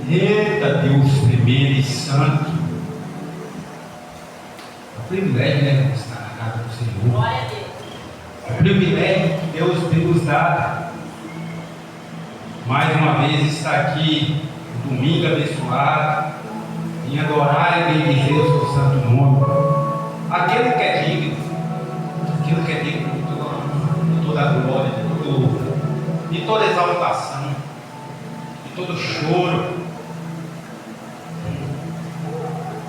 Eita Deus tremendo e santo. É um privilégio, né? Estar na casa do Senhor. Glória a Deus. É um privilégio que Deus tem nos dado. Mais uma vez estar aqui, um domingo abençoado, em adorar e bendizer o seu santo nome. Aquele que é digno, aquilo que é digno de toda a glória, de todo louvor, de toda exaltação, de todo choro,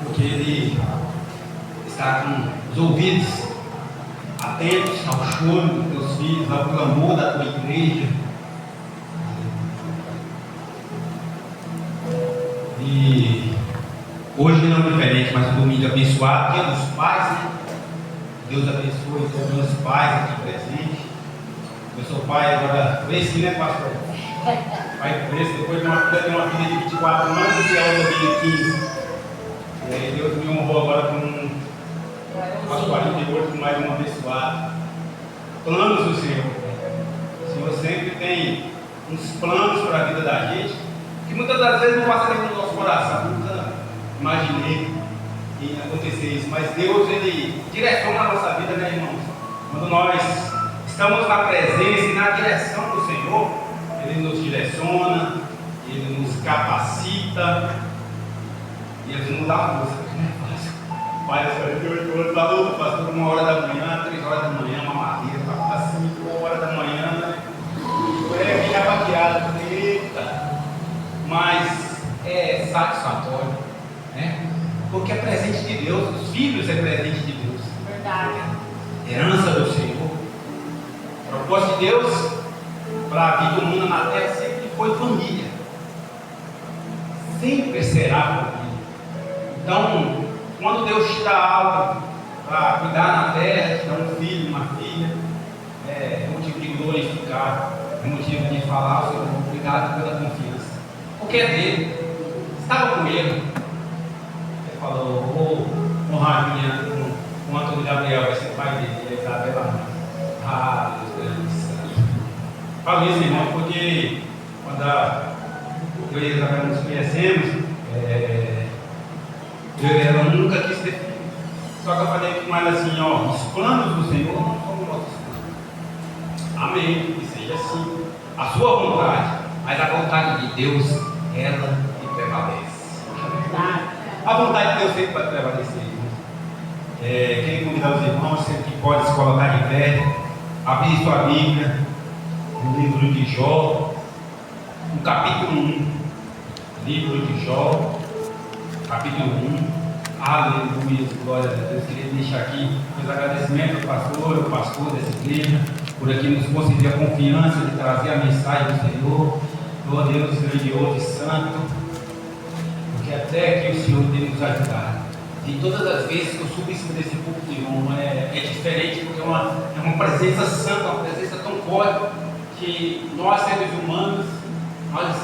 porque Ele está com os ouvidos atentos ao choro dos teus filhos, ao clamor da tua igreja. E hoje não é diferente, mas um domingo abençoado, dia dos pais, né? Deus abençoe todos os meus pais aqui presentes. Eu sou pai agora, esse, né, pastor? Pai preso, depois de uma filha de 24 anos e a outra filha de 15. E aí Deus me honrou agora com aos 48, com mais um abençoado. Planos do Senhor. O Senhor sempre tem uns planos para a vida da gente, que muitas das vezes não passa dentro do nosso coração. Nunca imaginei que ia acontecer isso, mas Deus, Ele direciona a nossa vida, né, irmãos? Quando nós estamos na presença e na direção do Senhor, Ele nos direciona, Ele nos capacita e Ele nos dá força. Pai, às 48 horas, falou, pastor, 1 hora da manhã, 3 horas da manhã, uma madeira, às 5 horas da manhã, fica baqueado, eita, mas é satisfatório, né? Porque é presente de Deus, os filhos é presente de Deus. Verdade. Herança do Senhor. O propósito de Deus para a vida humana na terra sempre foi família. Sempre será família. Então, quando Deus te dá algo para cuidar na terra, te dá um filho, uma filha, é motivo de glorificar, é motivo de falar, Senhor, obrigado pela confiança. Porque é dele. Estava com ele. Ele falou, ô Rainha, com o Antônio Gabriel, vai ser pai dele, ele é Isabela. Ah, Deus grande. Falo isso, irmão, porque quando eu e a Isabela nos conhecemos, eu e ela nunca quis ter filho. Só que eu falei com ela assim, ó, os planos do Senhor não são nossos planos. Amém, que seja assim. A sua vontade, mas a vontade de Deus, ela que prevalece. A vontade de Deus sempre vai prevalecer. Quem convidar os irmãos, sempre que pode se colocar de pé, abrir sua Bíblia, no livro de Jó, no capítulo 1. Livro de Jó, capítulo 1. Aleluia, glória a Deus. Queria deixar aqui os agradecimentos ao pastor dessa igreja, por aqui nos conceder a confiança de trazer a mensagem do Senhor. Glória a Deus, grandioso e santo, porque até aqui o Senhor tem nos ajudado. E todas as vezes que eu subo em cima desse púlpito, irmão, é diferente, porque é uma presença santa, uma presença tão forte, que nós, seres humanos, nós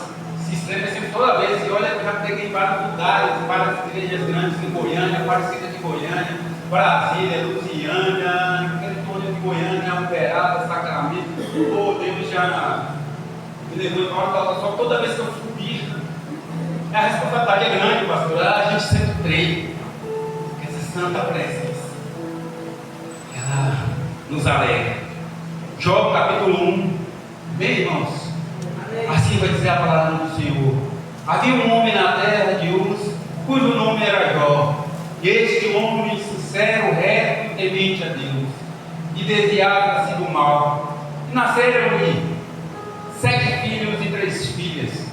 se estremecemos toda vez. E olha, eu já peguei vários lugares, várias igrejas grandes em Goiânia, Aparecida de Goiânia, Brasília, Lusiânia, Antônio de Goiânia, Uberaba, Sacramento. Oh, Deus já me levou em hora, só toda vez que eu subi, a responsabilidade é grande, pastor. A gente sempre treina. Santa presença, ela nos alegra. Jó capítulo 1, bem, irmãos, assim vai dizer a palavra do Senhor. Havia um homem na terra de Uz, cujo nome era Jó, e este homem sincero, reto e temente a Deus, e desviava-se do mal. E nasceram-lhe 7 filhos e 3 filhas,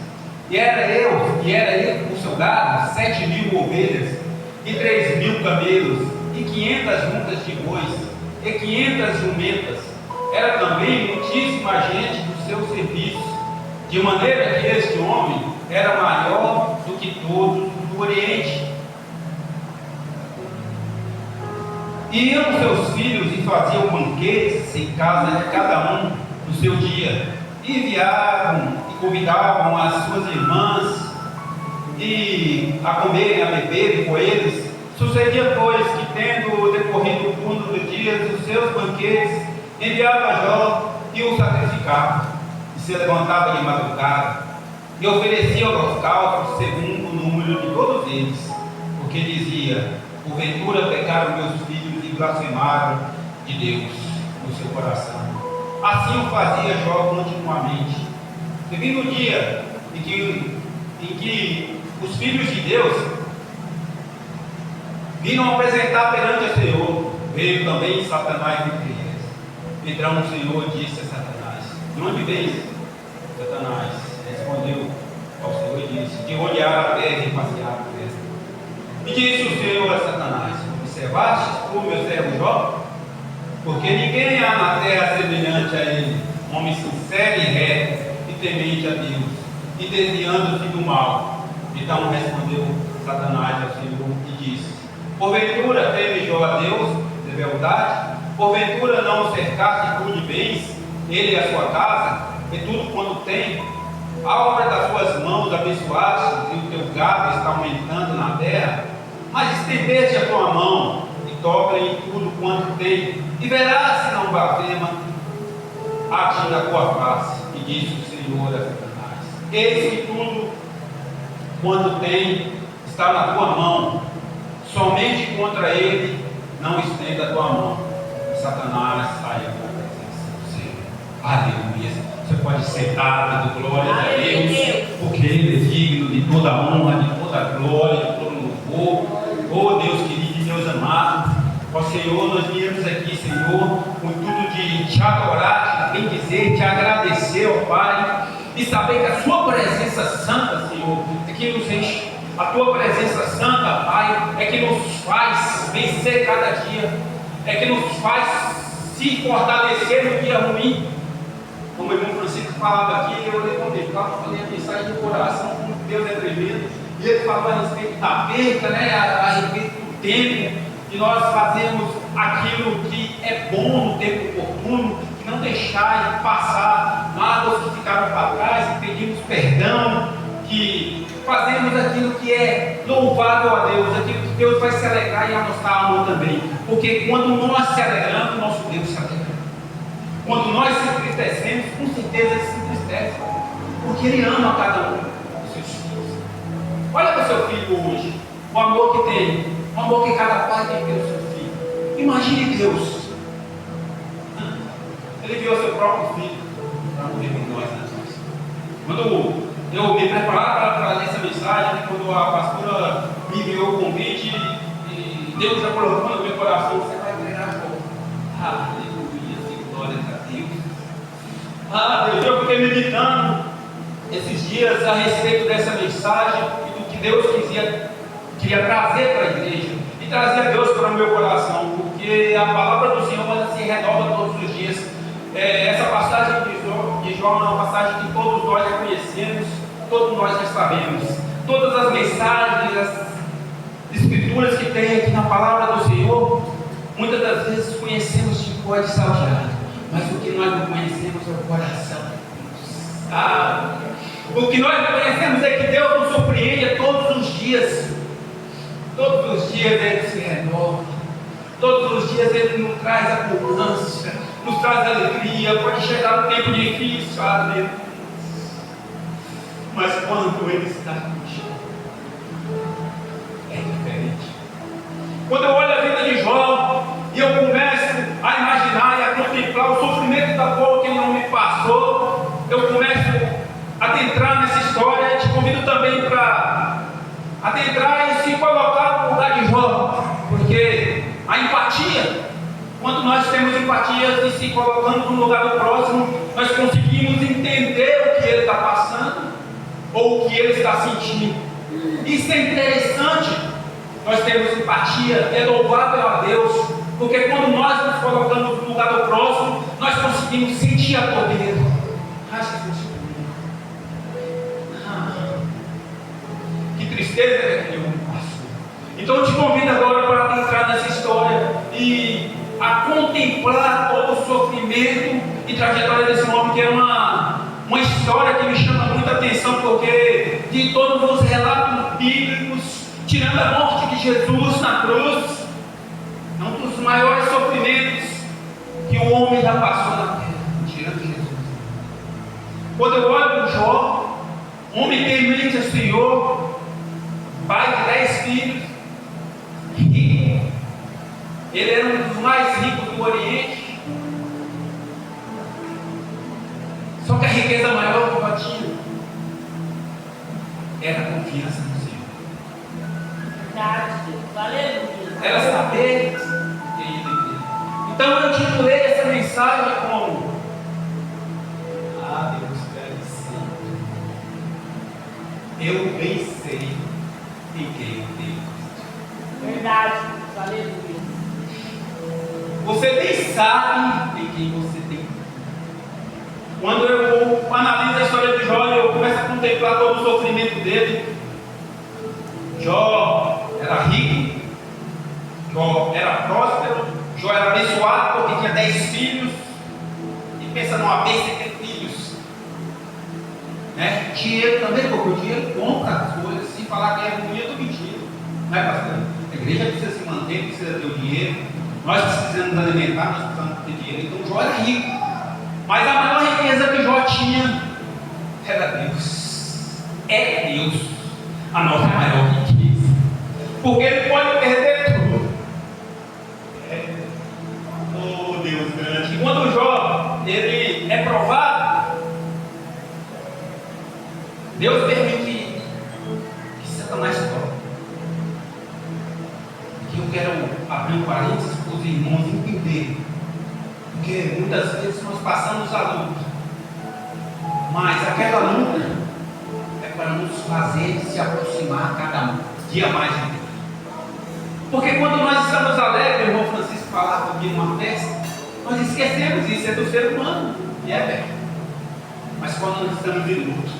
e era ele com seu gado 7.000 ovelhas, e 3.000 camelos, e 500 juntas de bois, e 500 jumentas. Era também muitíssima gente do seu serviço, de maneira que este homem era maior do que todos do Oriente. E iam seus filhos e faziam banquetes em casa de cada um no seu dia, e enviavam e convidavam as suas irmãs e a comerem, a beberem com eles. Sucedia, pois, que tendo decorrido o turno dos dias os seus banquetes, enviava a Jó e o sacrificava, e se levantava de madrugada, e oferecia holocaustos segundo o número de todos eles, porque dizia: porventura pecaram meus filhos e blasfemaram de Deus no seu coração. Assim o fazia Jó continuamente. E vindo o dia em que os filhos de Deus viram apresentar perante o Senhor, veio também Satanás entre eles. Então o Senhor disse a Satanás: de onde vens, Satanás? Respondeu ao Senhor e disse: de olhar a terra e passear por ela. E disse o Senhor a Satanás: observaste tu meu servo Jó? Porque ninguém há na terra semelhante a ele, homem sincero e reto e temente a Deus, e desviando-se do mal. Então respondeu Satanás ao Senhor e disse: porventura teme Jó a Deus de verdade? Porventura não o cercaste tu de bens, ele e a sua casa, e tudo quanto tem? A obra das suas mãos abençoaste, e o teu gado está aumentando na terra. Mas estendeste a tua mão e toca em tudo quanto tem, e verás se não blasfema a ti da tua face. E disse o Senhor a Satanás: eis que tudo quanto tem está na tua mão, somente contra ele não estenda a tua mão. E Satanás saiu da presença do Senhor. Aleluia. Você pode sentar, dando glória a Deus, porque Ele é digno de toda honra, de toda glória, de todo louvor. Oh Deus querido e Deus amado, ó Senhor, nós viemos aqui, Senhor, com tudo de te adorar, te bendizer, te agradecer, ó Pai, e saber que a Sua presença santa, Senhor, é que nos enche. A Tua presença santa, Pai, é que nos faz vencer cada dia, é que nos faz se fortalecer no dia ruim. Como o irmão Francisco falava aqui, eu levantei, falei a mensagem do coração, como Deus é tremendo, e ele falou a respeito da perda, né, a respeito do tempo, e nós fazemos aquilo que é bom no tempo oportuno, que não deixar passar mágoas que ficaram para trás, que pedimos perdão, que fazemos aquilo que é louvável a Deus, aquilo que Deus vai se alegrar e a nossa alma também, porque quando nós se alegramos, nosso Deus se alegra. Quando nós se entristecemos, com certeza Ele se entristece, porque Ele ama cada um dos seus filhos. Olha para o seu filho hoje, o amor que tem, o amor que cada pai tem pelo seu filho. Imagine Deus, Ele viu o seu próprio filho para morrer por nós, né? Quando eu me preparava para ler essa mensagem, quando a pastora me enviou o convite, e Deus já colocou no meu coração: você vai pregar agora. Aleluia, glória a Deus. Deus, eu fiquei meditando esses dias a respeito dessa mensagem e do que Deus queria trazer para a igreja e trazer a Deus para o meu coração, porque a palavra do Senhor ela se renova todos os dias. Essa passagem de Jó é uma passagem que todos nós já conhecemos, todos nós já sabemos. Todas as mensagens, as escrituras que tem aqui na palavra do Senhor, muitas das vezes conhecemos de cor de salteado, mas o que nós não conhecemos é o coração. O que nós não conhecemos é que Deus nos surpreende todos os dias. Todos os dias Ele se renova. Todos os dias Ele nos traz abundância, nos traz alegria. Pode chegar um tempo difícil, aleluia. Mas quando Ele está contigo, é diferente. Quando eu olho a vida de Jó e eu começo a imaginar e a contemplar o sofrimento da qual que Ele não me passou, eu começo a adentrar nessa história. E te convido também para adentrar e se colocar no lugar de Jó, porque a empatia, quando nós temos empatia e se colocando no lugar do próximo, nós conseguimos entender o que ele está passando ou o que ele está sentindo. Isso é interessante. Nós temos empatia, é louvável a Deus, porque quando nós nos colocamos no lugar do próximo, nós conseguimos sentir a poder. Que tristeza é que eu passo. Então eu te convido agora para entrar nessa história e a contemplar todo o sofrimento e trajetória desse homem, que é uma história que me chama muita atenção, porque de todos os relatos bíblicos, tirando a morte de Jesus na cruz, é um dos maiores sofrimentos que o homem já passou na terra, tirando Jesus. Quando eu olho o Jó, homem temente ao Senhor, pai de 10 filhos, rico. Ele era um dos mais ricos do Oriente. Só que a riqueza maior que ele tinha era a confiança no Senhor. Era saber que ele devia. Então eu titulei essa mensagem como Deus vencer. Eu bem sei em quem eu tenho. Verdade, aleluia. Você nem sabe em quem você tem. Quando eu analiso a história de Jó, eu começo a contemplar todo o sofrimento dele. Jó era rico, Jó era próspero, Jó era abençoado porque tinha 10 filhos. E pensa numa bênção ter filhos, né? Dinheiro também, porque o dinheiro compra as coisas. Se falar que é ruim, eu estou mentindo, não é, pastor? A igreja precisa se manter, precisa ter o dinheiro. Nós precisamos alimentar, nós precisamos ter dinheiro. Então Jó era rico. Mas a maior riqueza que Jó tinha era Deus. É Deus a nossa maior riqueza. Porque ele pode perder tudo. Oh Deus grande. E quando Jó ele é provado, Deus permite que Satanás toque. Que eu quero abrir um parênteses para os irmãos entenderem. Porque muitas vezes nós passamos a luta, mas aquela luta é para nos fazer se aproximar cada dia mais de Deus. Porque quando nós estamos alegres, o irmão Francisco falava aqui numa festa, nós esquecemos isso, é do ser humano, e é velho. Mas quando nós estamos em luta,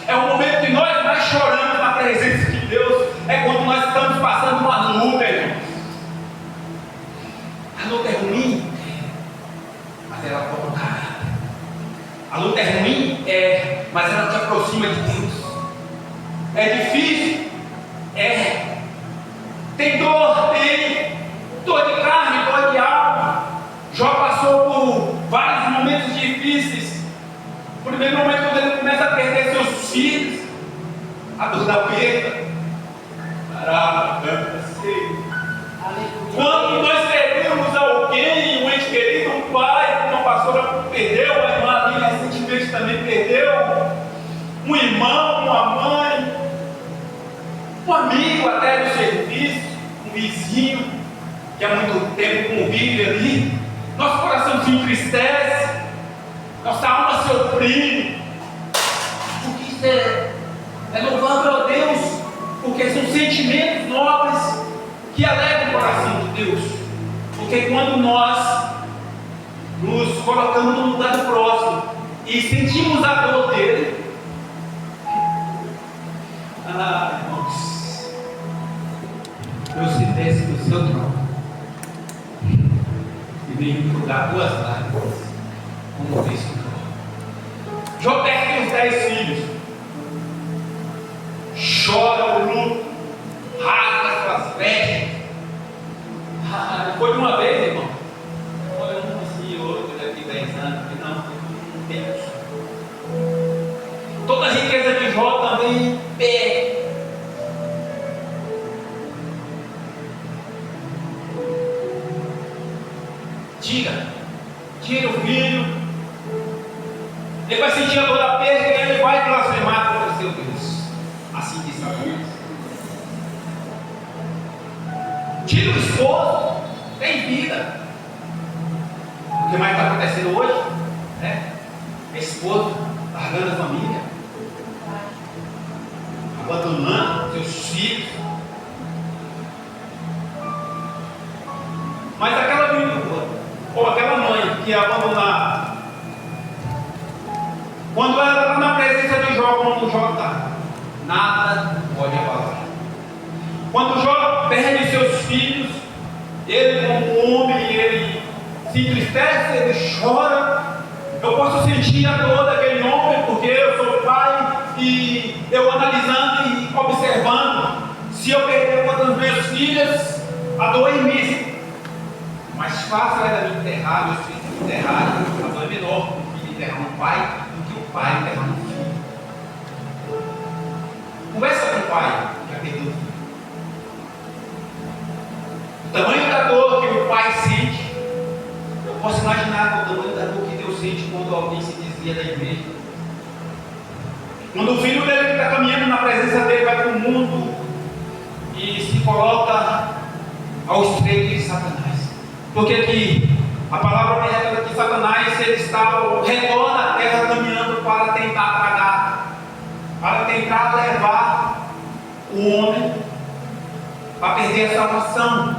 é o momento que nós mais choramos na presença de Deus, é quando nós estamos passando uma luta, irmãos. A luta é ruim, mas ela forma um caráter. A luta é ruim, mas ela te aproxima de Deus. É difícil, tem dor, tem dor de carne, dor de alma. Jó passou por vários momentos difíceis. O primeiro momento, quando ele começa a perder seus filhos, a dor da perda. Quando nós perdemos alguém, um ente querido, um pai, uma pastora perdeu, uma irmã ali recentemente também perdeu, um irmão, uma mãe, um amigo até do serviço, um vizinho que há muito tempo convive ali, nosso coração se entristece, nossa alma se oprime, porque isso é louvável a Deus, porque são sentimentos nobres que alegram o coração de Deus. Porque quando nós nos colocamos no lugar do próximo e sentimos a dor dele, irmãos, Deus se desce do seu trono e vem dar duas lágrimas, como fez com Jó. Jó perde os 10 filhos, chora o luto, rasga suas vestes. Foi de uma vez, irmão. Foi um assim, outro daqui 10 anos. Não, foi um tempo. Toda a riqueza de Jó também perde. Tira o filho. Ele vai sentir a dor da perda e ele vai blasfemar contra o seu Deus. Assim diz Satanás. Tira o esposo, tem vida. O que mais está acontecendo hoje? A esposa largando a família, abandonando seus filhos. Mas aquela viúva, ou aquela mãe que é abandonada, quando ela está na presença de Jó, como Jó está, nada pode abalar. Quando Jó perde seus filhos, ele como homem, ele se entristece, ele chora. Eu posso sentir a dor daquele homem, porque eu sou pai e eu analisando e observando. Se eu perder uma das minhas filhas, a dor é imensa. Mais fácil era me enterrar, meus filhos me enterrarem, a dor é menor. O filho enterrar um pai do que o pai enterrar um filho. posso imaginar o tamanho da dor que Deus sente quando alguém se desvia da igreja. Quando o filho dele está caminhando na presença dele, vai para o mundo e se coloca ao estreito de Satanás. Porque que a palavra me revela que Satanás ele está ao redor da terra caminhando para tentar tragar, para tentar levar o homem a perder a salvação,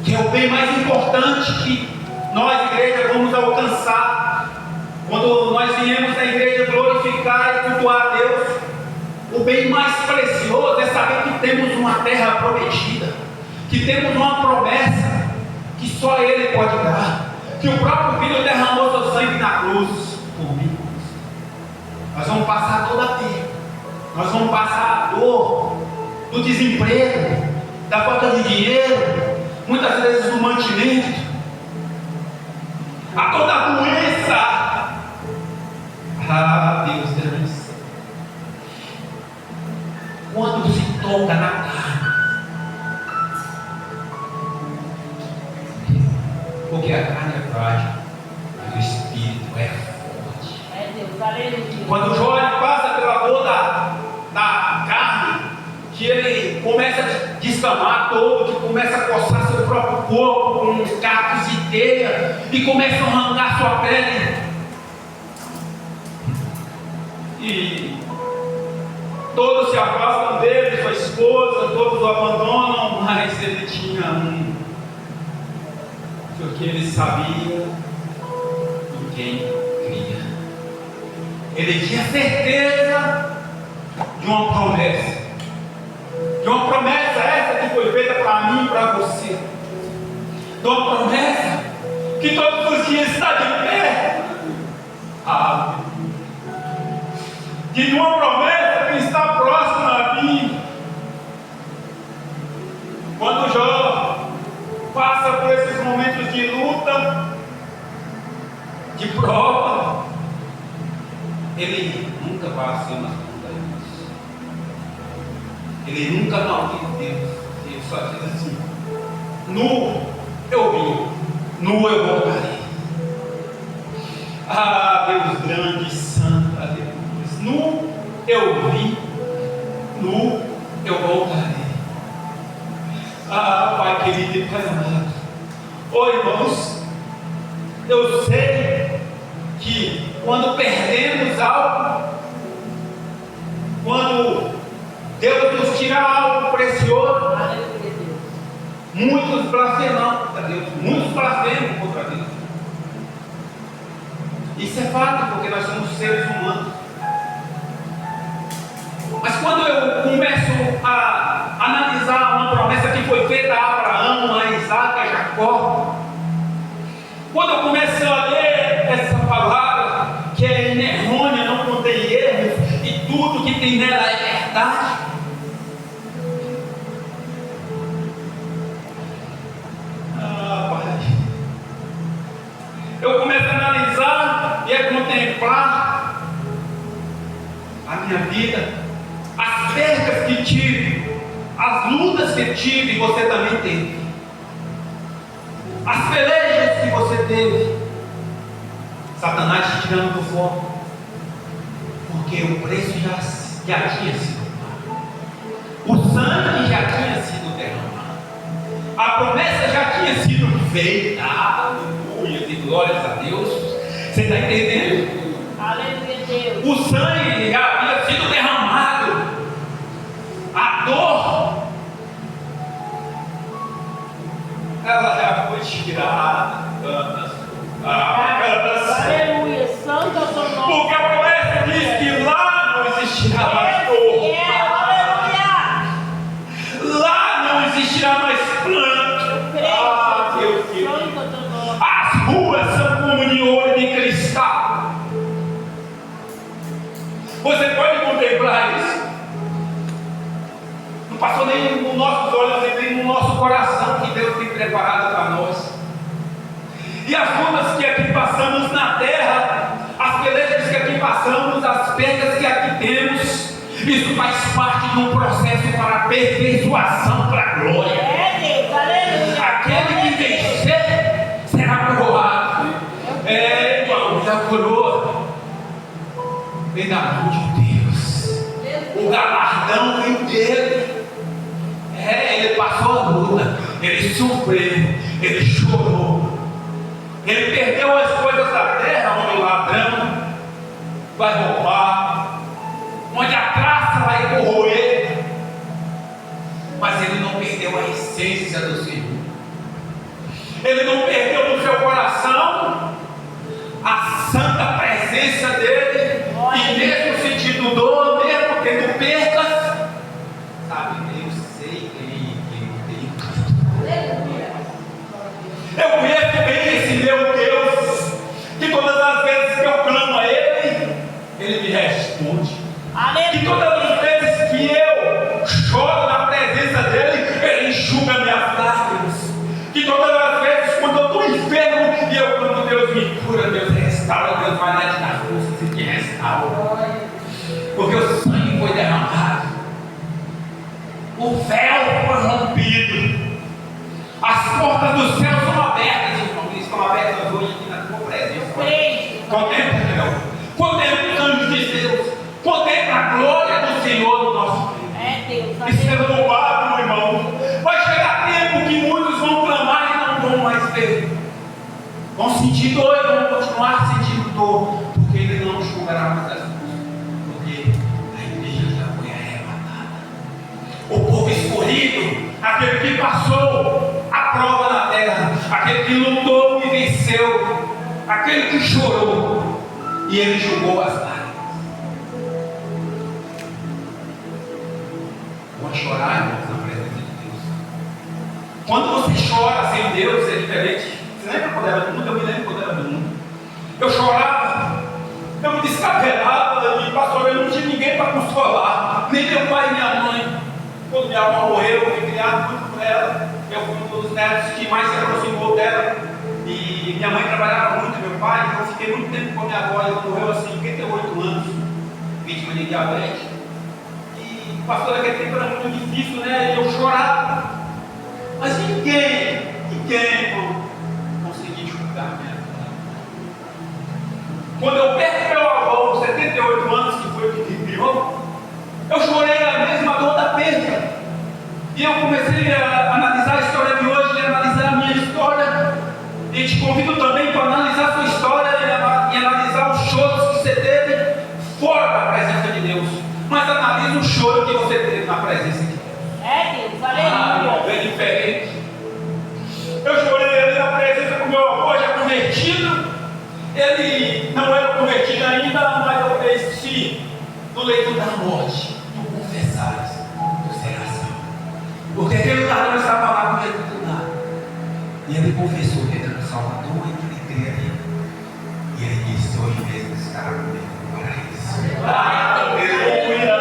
que é o bem mais importante que nós, igreja, vamos alcançar. Quando nós viemos na igreja glorificar e cultuar a Deus, o bem mais precioso é saber que temos uma terra prometida, que temos uma promessa que só Ele pode dar, que o próprio Filho derramou seu sangue na cruz por mim. Nós vamos passar toda a perda, nós vamos passar a dor do desemprego, da falta de dinheiro, muitas vezes do mantimento, a toda a doença. Ah, Deus, Deus, quando se toca na carne, porque a carne é frágil, mas o espírito é forte. É Deus, aleluia. Quando o Jó passa pela dor da carne, que ele começa a descamar todo, que começa a coçar seu próprio corpo com cacos e teia, e começa a arrancar sua pele, e todos se afastam dele, sua esposa, todos o abandonam, mas ele tinha porque ele sabia em quem cria. Ele tinha certeza de uma promessa. De uma promessa essa que foi feita para mim e para você. De uma promessa que todos os dias está de pé. De uma promessa que está próxima a mim. Quando Jó passa por esses momentos de luta, de prova, ele nunca vai acima das montanhas. Ele nunca maldiz Deus. Ele só diz assim: nu eu vim, nu eu voltarei. Ah, Deus grande, santo, aleluia. Nu eu vim, nu eu voltarei. Ah, Pai querido e Pai amado, irmãos, eu sei que quando perdemos algo, quando Deus nos tira algo precioso, muitos blasfemam contra Deus, muitos blasfemam contra Deus. Isso é fato, porque nós somos seres humanos. Mas quando eu começo a analisar uma promessa que foi feita a Abraão, a Isaac, a Jacó, quando eu começo a ler essa palavra, que é inerrônea, não contém erros, e tudo que tem nela é verdade, Pai, eu começo a analisar e a contemplar a minha vida, as perdas que tive, as lutas que tive, você também teve, as pelejas que você teve, Satanás te tirando do foco, porque o preço já tinha sido pago, o sangue já tinha sido derramado, a promessa já tinha sido feita. Aleluia e glórias a Deus. Você está entendendo? Aleluia, Deus. O sangue já havia sido derramado, a dor ela já foi tirada. Aleluia, santo é o seu nome. Porque a promessa diz que lá não existirá mais dor, lá não existirá mais pranto. Deus querido, as ruas são como de ouro e de cristal. Você pode contemplar isso. Não passou nem nos nossos olhos, nem no nosso coração, que Deus tem preparado para nós. E as lutas que aqui passamos na terra, as pelejas que aqui passamos, as perdas que aqui temos, isso faz parte de um processo para aperfeiçoação para a glória. É Deus, aleluia. Aquele que vencer será coroa vem da mão de Deus. O galardão vem dele. Ele passou a luta, ele sofreu, ele chorou, ele perdeu as coisas da terra, onde o ladrão vai roubar, onde a traça vai corroer, mas ele não perdeu a essência do Senhor. Ele não perdeu no seu coração a santa presença dele, e mesmo sentindo dor, mesmo tendo percas, sabe, eu sei quem eu tenho. Eu conheço bem esse meu Deus, que todas as vezes que eu clamo a Ele, Ele me responde. Que todas as vezes que eu choro na presença dEle, Ele enxuga minhas lágrimas. Que todas as vezes quando eu estou enfermo e eu clamo, Deus me cura, Deus restaura, Deus vai lá te dar forças e te restaura. Porque o sangue foi derramado, o véu foi rompido, as portas do céu são abertas, irmão. Eles estão abertas hoje aqui na tua presença. Contempla, Senhor. Contempla os anjos de Deus. Contempla a glória do Senhor no nosso meio. Deus. Isso é louvado, meu irmão. Vai chegar tempo que muitos vão clamar e não vão mais ver. Vão sentir dor e vão continuar sentindo dor, porque Ele não julgará mais as coisas. Porque a igreja já foi arrebatada. O povo escolhido, aquele que passou a prova na terra, aquele que lutou e venceu, aquele que chorou e Ele julgou as lágrimas. Vamos chorar, irmãos, na presença de Deus. Quando você chora sem Deus, é diferente. Você lembra quando era do mundo? Eu me lembro quando era do mundo. Eu chorava, eu me descabelava, e pastor, eu não tinha ninguém para consolar, nem meu pai e minha mãe. Quando minha avó morreu, eu fui criado muito por ela. Eu fui um dos netos que mais se aproximou dela. E minha mãe trabalhava muito, meu pai, então eu fiquei muito tempo com a minha avó. Ela morreu assim, 58 anos, vítima de diabetes. E pastor, naquele tempo era muito difícil, né? E eu chorava. Mas ninguém conseguia enxugar minha vida. Quando eu perco meu avô, com 78 anos, que foi o que me criou, eu chorei a mesma dor da perda. E eu comecei a analisar a história de hoje, a analisar a minha história. E te convido também para analisar a sua história e analisar os choros que você teve fora da presença de Deus. Mas analise o choro que você teve na presença de Deus. Deus, aleluia. É diferente. Eu chorei ali na presença com meu avô já convertido. Ele não era convertido ainda, mas eu disse: no leito da morte, tu confessares, tu serás salvo. Porque aquele ladrão estava lá com ele do nada. E ele confessou que ele era o Salvador e que ele cria nele. E ele disse: hoje mesmo estará comigo no paraíso. Aleluia!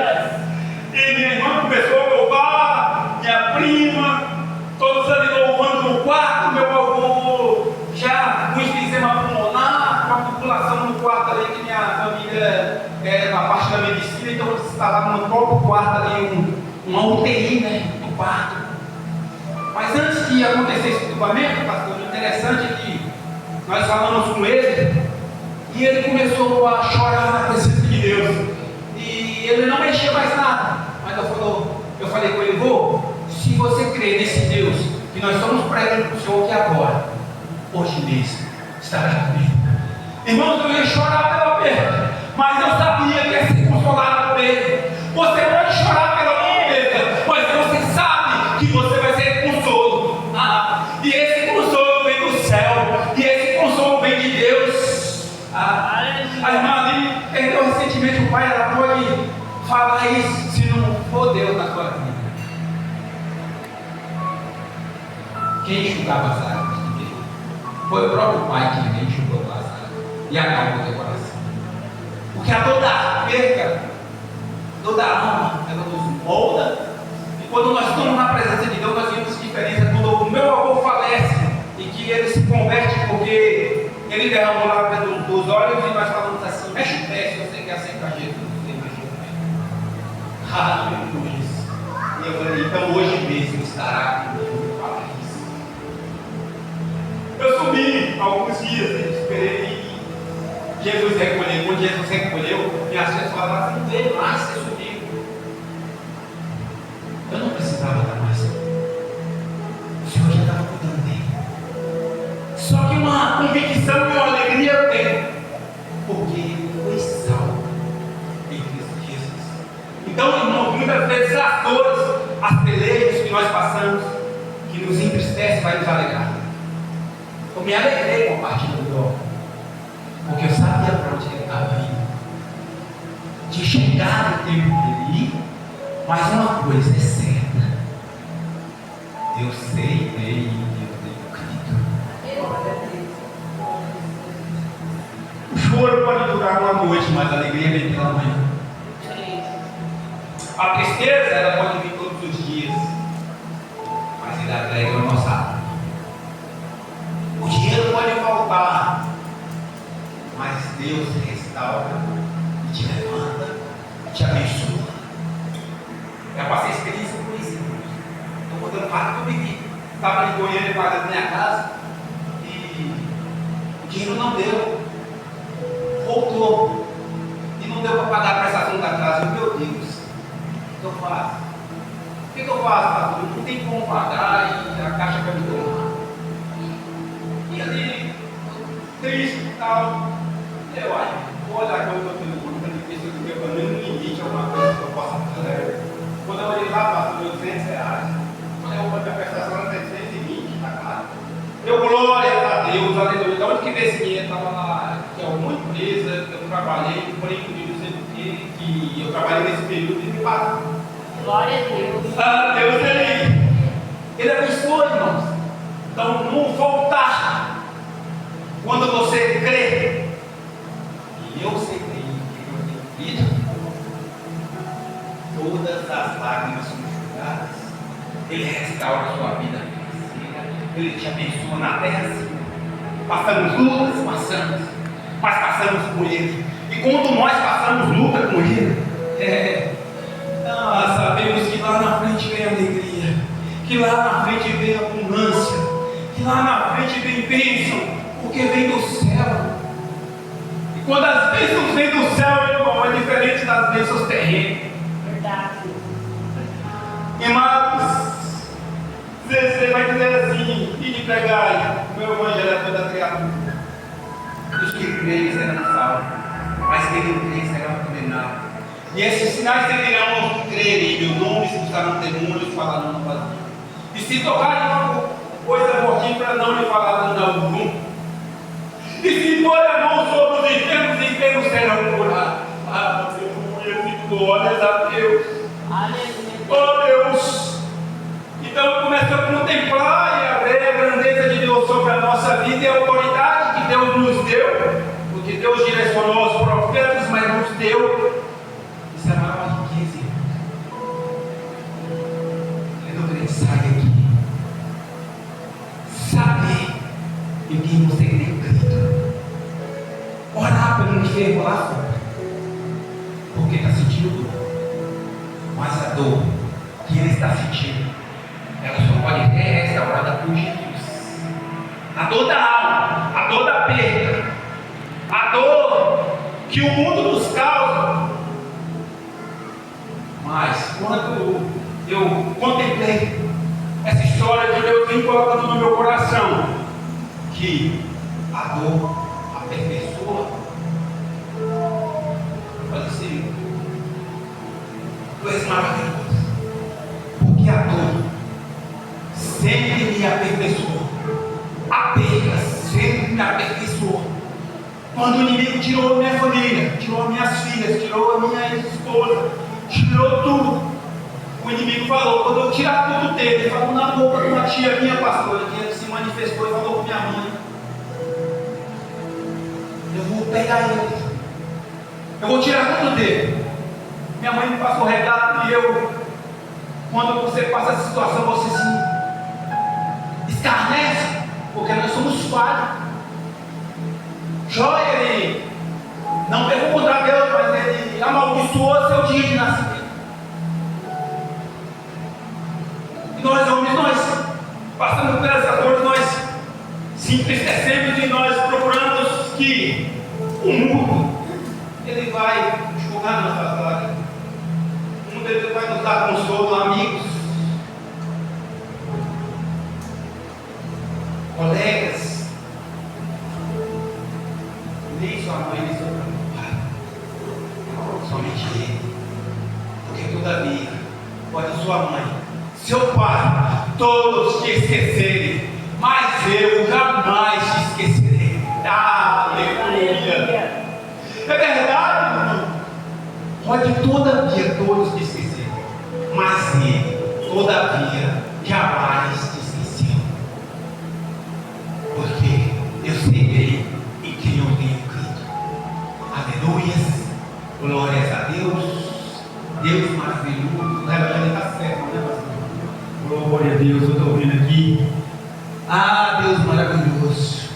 E minha irmã começou a louvar, minha prima, todos ali louvando no quarto. Meu avô já com enfisema pulmonar, com a população no quarto ali, que minha família é na parte da medicina, então eles estavam no próprio quarto ali, uma UTI, né, no quarto. Mas antes de acontecer esse equipamento, pastor, o interessante é que nós falamos com ele e ele começou a chorar na presença de Deus. E ele não mexia mais nada. Mas eu falei com ele: vô, se você crê nesse Deus que nós estamos pregando para o Senhor que agora, hoje mesmo, estará comigo. Irmãos, eu ia chorar pela perda, mas eu sabia que ia ser consolado por ele. Você pode chorar pela perda, mas você sabe que você vai ser consolo. E esse consolo vem do céu, e esse consolo vem de Deus. A irmã ali perdeu recentemente o pai, ela pode falar isso se não for Deus na sua vida. Quem enxugava as lágrimas de Deus? Foi o próprio pai que enxugou as lágrimas e acalmou o teu coração. Porque a dor da perda, toda a alma, ela nos molda. E quando nós estamos na presença de Deus, nós vemos diferença. Quando o meu avô falece e que ele se converte porque ele derramou lá dentro dos olhos, e nós falamos assim: mexe o pé se você quer aceitar Jesus, você mexe o pé. Aleluia. E eu falei: então hoje mesmo estará comigo no paraíso. Eu subi alguns dias, esperei. Jesus recolheu. Quando Jesus recolheu, minhas filhas falaram assim: não veio mais, você subiu. Eu não precisava dar mais. O Senhor já estava cuidando dele. Só que uma convicção e uma alegria eu tenho, porque foi salvo em Cristo Jesus. Então, irmãos, muitas vezes as dores, as pelejas que nós passamos, que nos entristece, vai nos alegrar. Eu me alegrei com a partida do Dó, porque eu sabia para onde ele estava indo, de chegar no tempo dele ir. Mas uma coisa é certa: eu sei bem que eu tenho crido. O choro pode durar uma noite, mas a alegria vem pela manhã. A tristeza, ela pode vir todos os dias, mas ele alegra a nossa alma. O dinheiro pode faltar, mas Deus restaura e te levanta e te abençoa. Já passei experiência com isso, irmãos. Estou contando fato que eu vivi. Estava em Goiânia pagando minha casa e o dinheiro não deu. Voltou. E não deu para pagar a prestação da casa. Meu Deus, o que eu faço? O que eu faço, pastor? Não tem como pagar e a caixa vai me tomar. E ali, triste e tal. Eu acho, vou olhar quando eu estou tendo conta de Cristo, do meu caminho, no limite, alguma coisa que eu possa fazer. Quando eu olhei lá, passou R$200. Quando eu olhei a prestação, era 720, tá caro. Eu, glória a Deus, aleluia. De onde que veio esse dinheiro? Estava lá, que é uma empresa que eu trabalhei, porém, não sei por quê, que eu trabalhei nesse período e me pagou. Glória a Deus. Ah, Deus, Ele abençoa, irmãos. Então, não voltar. Quando você crê, e eu sei que eu tenho vida, todas as lágrimas são enxugadas. Ele restaura a sua vida financeira. Ele te abençoa na terra. Passamos lutas, mas passamos por Ele. E quando nós passamos luta com Ele, nós sabemos que lá na frente vem alegria, que lá na frente vem abundância, que lá na frente vem bênção, porque vem do céu. E quando as bênçãos vêm do céu, irmão, é diferente das bênçãos terrenas. Verdade. Irmãos, você vai dizer assim, e de pregar, o meu evangelho é toda criatura. Os que creem serão salvos, mas quem não crê será condenado. E esses sinais seguirão aos que crerem em meu nome, expulsarão demônios, falarão no vazio. E se tocarem uma coisa mortífera, não lhe falarão dano algum. E se pôr a mão sobre os enfermos serão curados. Aleluia, glórias a Deus. Aleluia. Oh Deus! Então eu começo a contemplar e a ver a grandeza de Deus sobre a nossa vida e a autoridade que Deus nos deu, porque Deus direcionou os profetas, mas nos deu. Isso é a maior riqueza. Eu não quero sair aqui, saber em quem você tem crido, orar pelo enfermo lá fora, porque está sentindo dor. Mas a dor que ele está sentindo, ela só pode ser restaurada por Jesus. A dor da alma, a dor da perda, a dor que o mundo nos causa. Mas quando eu contemplei essa história de Deus vem colocando no meu coração que a dor aperfeiçoa, eu falei assim: Tu és maravilhoso, porque a dor sempre me aperfeiçoou, a perda sempre me aperfeiçoou. Quando o inimigo tirou minha família, tirou minhas filhas, tirou a minha esposa, tirou tudo, o inimigo falou: quando eu tirar tudo dele, ele falou na boca de uma tia minha, pastora, que se manifestou e falou com minha mãe: eu vou pegar ele, eu vou tirar tudo dele. Minha mãe me passou o recado e eu, quando você passa essa situação, você se escarnece, porque nós somos falhos. Jó, ele não pegou contra Deus, mas ele amaldiçoou seu dia de nascimento. E nós, homens, nós passamos por essas dores, nós se entristecemos e nós procuramos que o mundo dar consolo a amigos, colegas, nem sua mãe, nem seu pai, somente ele. Porque todavia, pode sua mãe, seu pai, todos te esquecerem, mas eu jamais te esquecerei. Aleluia! É verdade, irmão. Pode todavia todos te esquecerem, mas ele, todavia, jamais te esqueceu. Porque eu sei bem em quem eu tenho crido. Aleluias! Glórias a Deus. Deus maravilhoso. O Reverendo está certo, né, pastor? Glória a Deus, eu estou ouvindo aqui. Ah, Deus maravilhoso.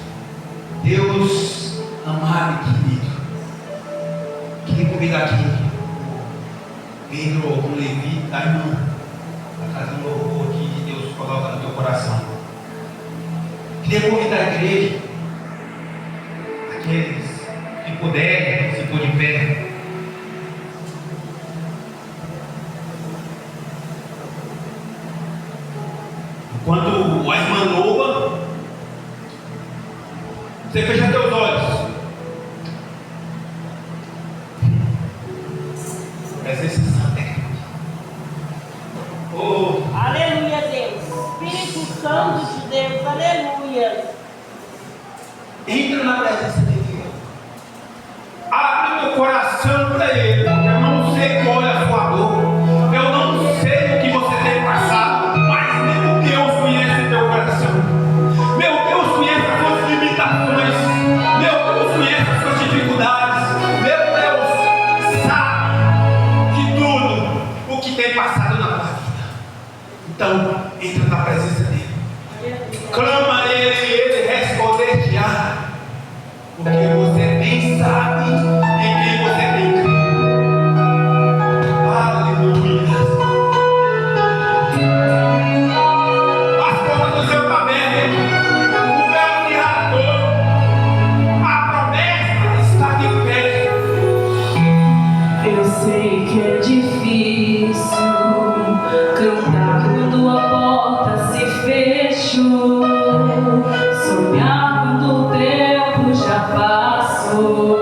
Deus amado e querido. Queria convidar aqui Pedro ou Levi, da irmã, para trazer um louvor aqui que Deus coloca no teu coração. Queria convidar a igreja, aqueles que puderem, se pôr de pé. Enquanto a irmã louva, você fecha teus olhos. Essa é santa. Oh. Aleluia, Deus. Espírito Santo de Deus, aleluia. Entra na presença de Deus. Abre teu coração para Ele. Eu não sei qual é a sua dor. Eu não sei o que você tem passado. Mas meu Deus conhece teu coração. Meu Deus conhece as suas limitações. Meu Deus conhece as suas dificuldades. Meu Deus sabe de tudo o que tem passado na tua vida. Então, entra na presença dele. Clama a Ele e Ele responder-te-á. Porque você nem sabe em quem você tem crido. Aleluia. As portas do céu estão abertas. O véu se rasgou. A promessa está de pé. Eu sei que é difícil cantar quando a porta se fechou, sonhar quando o tempo já passou.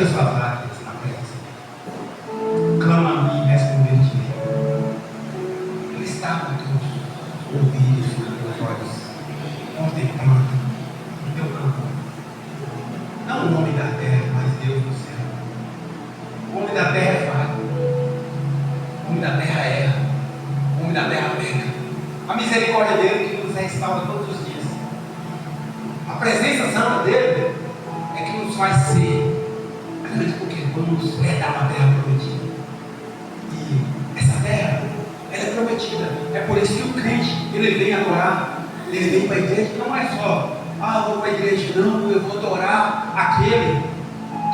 das suas lágrimas na presença. Clama a mim e responder-te. Ele está com teus ouvidos e teus olhos, contemplando o teu campo. Não o homem da terra, mas Deus do céu. O homem da terra é falho. O homem da terra erra. O homem da terra peca. A misericórdia dele que nos restaura todos os dias. A presença santa dele é que nos faz ser grande, porque vamos herdar uma terra prometida. E essa terra, ela é prometida. É por isso que o crente, ele vem adorar, ele vem para a igreja. Não é só, eu vou para a igreja. Não, eu vou adorar aquele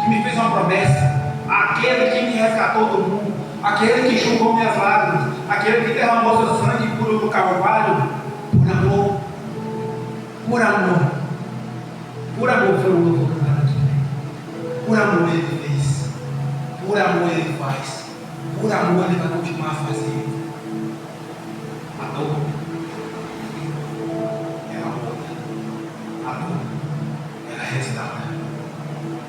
que me fez uma promessa, aquele que me resgatou do mundo, aquele que enxugou minhas lágrimas, aquele que derramou seu sangue puro no Calvário, por amor. Por amor. Por amor foi o novo cantar aqui. Por amor ele fez. Por amor ele faz. Por amor ele vai continuar fazendo. A dor, ela muda. A dor, ela restaura.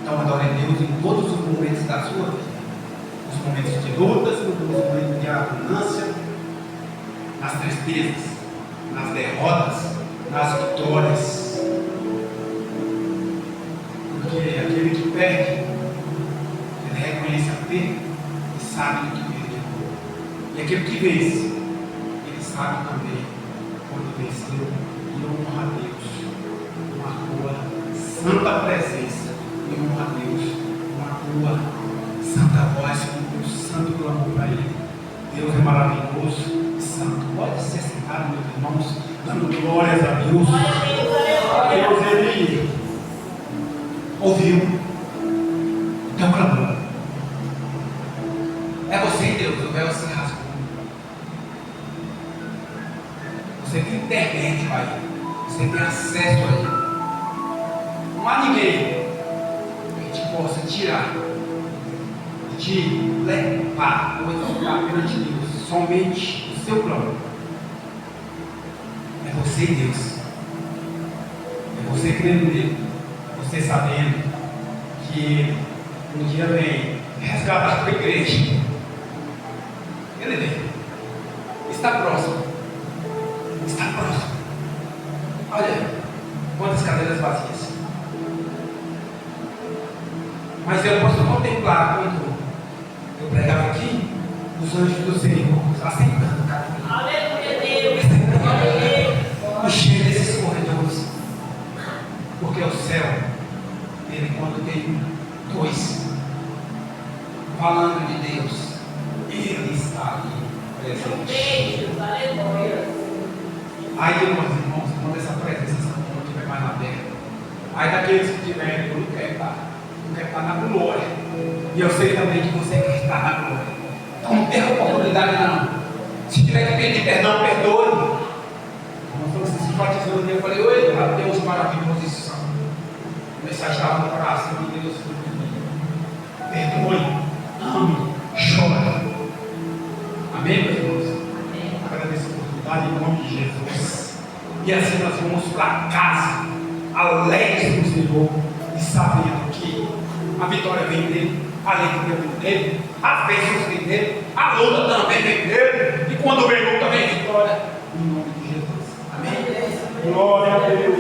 Então adore Deus em todos os momentos da sua vida. Nos momentos de lutas, nos momentos de abundância, nas tristezas, nas derrotas, nas vitórias. Porque aquele que perde, ele reconhece a perda e sabe do que perdeu. E aquele que vence, ele sabe também quando venceu e honra a Deus. Uma tua santa presença e honra a Deus. Uma tua santa voz, com um santo clamor para Ele. Deus é maravilhoso e santo. Pode ser sentado, meus irmãos, dando glórias a Deus. Deus, Ele ouviu o teu clamor. É você, Deus, o véu se rasgou. Você tem internet a Ele. Você tem acesso a Ele. Não há ninguém que te possa tirar, te levar ou exaltar perante Deus. Somente o seu plano. É você, Deus. É você crendo nele. Você sabendo que um dia vem resgatar a tua igreja. Ele vem. Está próximo. Está próximo. Olha quantas cadeiras vazias. Mas eu posso contemplar quando eu pregava aqui os anjos do Senhor assentando cada um. Aleluia, Deus. Enchendo esses corredores. Porque o céu, ele quando tem dois falando de Deus, ele está ali presente. Aleluia. Aí, meus irmãos, quando essa presença não estiver mais na terra, aí daqueles que tiverem, eu não quero estar na glória. E eu sei também que você quer estar na glória. Então não perca a oportunidade não. Se tiver que pedir perdão, perdoe. Quando você se batizou no dia, eu falei, oi, Deus maravilhoso e santo. A mensagem estava no coração de Deus. Perdoe, ame, chora. Amém, meus irmãos? Agradeço a oportunidade em nome de Jesus. E assim nós vamos para casa, alegres no Senhor, e sabendo que a vitória vem dele, a alegria vem dele, as bênçãos vem dele, a luta também vem dele, e quando vem luta vem vitória, em nome de Jesus. Amém? Glória a Deus.